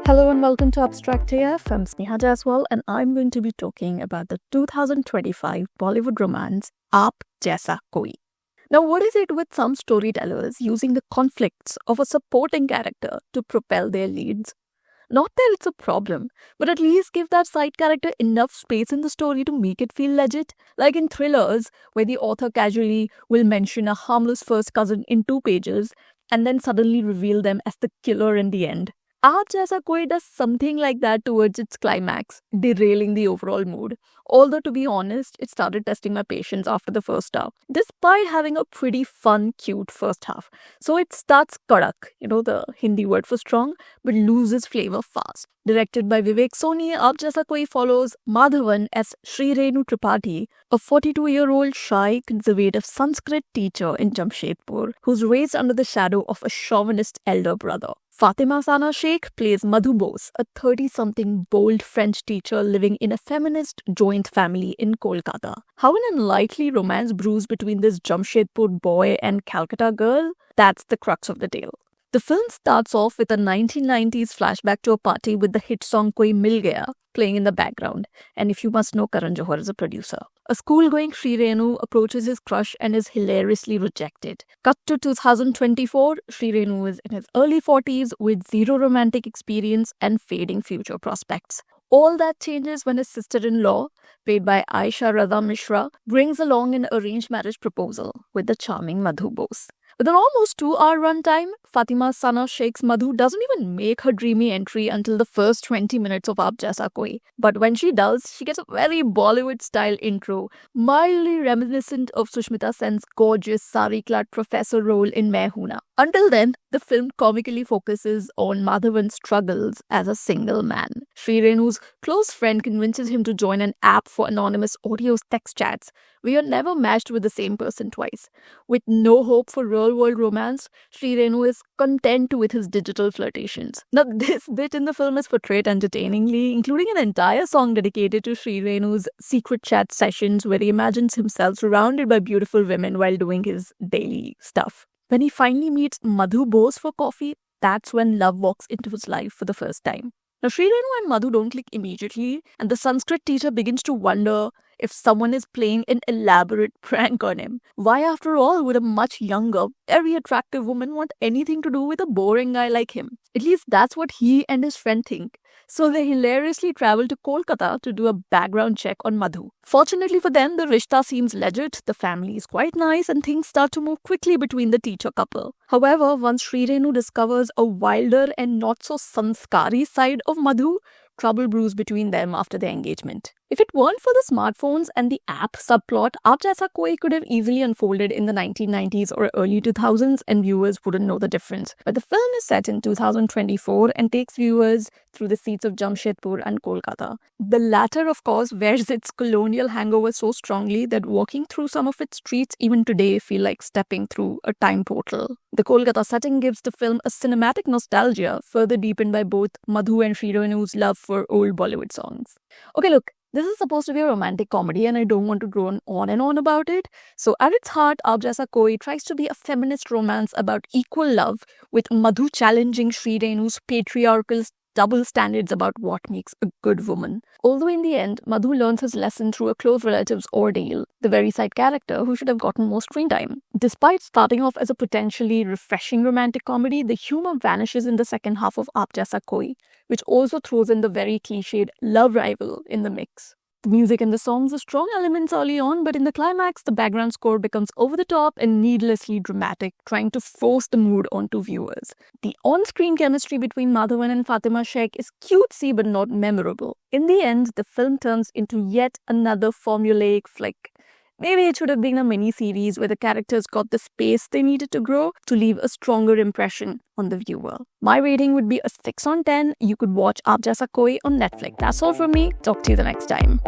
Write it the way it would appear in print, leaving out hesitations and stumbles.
Hello and welcome to Abstract AF. I'm Sneha Jaswal and I'm going to be talking about the 2025 Bollywood romance Aap Jaisa Koi. Now, what is it with some storytellers using the conflicts of a supporting character to propel their leads? Not that it's a problem, but at least give that side character enough space in the story to make it feel legit. Like in thrillers, where the author casually will mention a harmless first cousin in 2 pages and then suddenly reveal them as the killer in the end. Aap Jaisa Koi does something like that towards its climax, derailing the overall mood. Although, to be honest, it started testing my patience after the first half, despite having a pretty fun, cute first half. So it starts Kadak, the Hindi word for strong, but loses flavor fast. Directed by Vivek Soni, Aap Jaisa Koi follows Madhavan as Sri Renu Tripathi, a 42-year-old shy, conservative Sanskrit teacher in Jamshedpur, who's raised under the shadow of a chauvinist elder brother. Fatima Sana Shaikh plays Madhu Bose, a 30-something bold French teacher living in a feminist joint family in Kolkata. How an unlikely romance brews between this Jamshedpur boy and Calcutta girl? That's the crux of the tale. The film starts off with a 1990s flashback to a party with the hit song Koi Mil Gaya playing in the background. And if you must know, Karan Johar is a producer. A school-going Sri Renu approaches his crush and is hilariously rejected. Cut to 2024, Sri Renu is in his early 40s with zero romantic experience and fading future prospects. All that changes when his sister-in-law, played by Aisha Radha Mishra, brings along an arranged marriage proposal with the charming Madhu Bose. With an almost 2-hour runtime, Fatima Sana Sheikh's Madhu doesn't even make her dreamy entry until the first 20 minutes of Aap Jaisa Koi. But when she does, she gets a very Bollywood-style intro, mildly reminiscent of Sushmita Sen's gorgeous sari-clad professor role in Main Hoon Na. Until then, the film comically focuses on Madhavan's struggles as a single man. Sri Renu's close friend convinces him to join an app for anonymous audio text chats where you're never matched with the same person twice. With no hope for real-world romance, Sri Renu is content with his digital flirtations. Now, this bit in the film is portrayed entertainingly, including an entire song dedicated to Sri Renu's secret chat sessions where he imagines himself surrounded by beautiful women while doing his daily stuff. When he finally meets Madhu Bose for coffee, that's when love walks into his life for the first time. Now, Sri Renu and Madhu don't click immediately, and the Sanskrit teacher begins to wonder if someone is playing an elaborate prank on him. Why, after all, would a much younger, very attractive woman want anything to do with a boring guy like him? At least that's what he and his friend think. So they hilariously travel to Kolkata to do a background check on Madhu. Fortunately for them, the rishta seems legit, the family is quite nice, and things start to move quickly between the teacher couple. However, once Sri Renu discovers a wilder and not so sanskari side of Madhu, trouble brews between them after their engagement. If it weren't for the smartphones and the app subplot, Aap Jaisa Koi could have easily unfolded in the 1990s or early 2000s and viewers wouldn't know the difference. But the film is set in 2024 and takes viewers through the streets of Jamshedpur and Kolkata. The latter, of course, wears its colonial hangover so strongly that walking through some of its streets even today feel like stepping through a time portal. The Kolkata setting gives the film a cinematic nostalgia, further deepened by both Madhu and Sri Renu's love for old Bollywood songs. Okay, look, this is supposed to be a romantic comedy and I don't want to drone on and on about it. So at its heart, Aap Jaisa Koi tries to be a feminist romance about equal love, with Madhu challenging Sri Renu's patriarchal double standards about what makes a good woman. Although in the end, Madhu learns his lesson through a close relative's ordeal, the very side character who should have gotten more screen time. Despite starting off as a potentially refreshing romantic comedy, the humor vanishes in the second half of Aap Jaisa Koi, which also throws in the very cliched love rival in the mix. The music and the songs are strong elements early on, but in the climax, the background score becomes over the top and needlessly dramatic, trying to force the mood onto viewers. The on-screen chemistry between Madhavan and Fatima Shaikh is cutesy but not memorable. In the end, the film turns into yet another formulaic flick. Maybe it should have been a mini-series where the characters got the space they needed to grow to leave a stronger impression on the viewer. My rating would be a 6 on 10. You could watch Aap Jaisa Koi on Netflix. That's all from me. Talk to you the next time.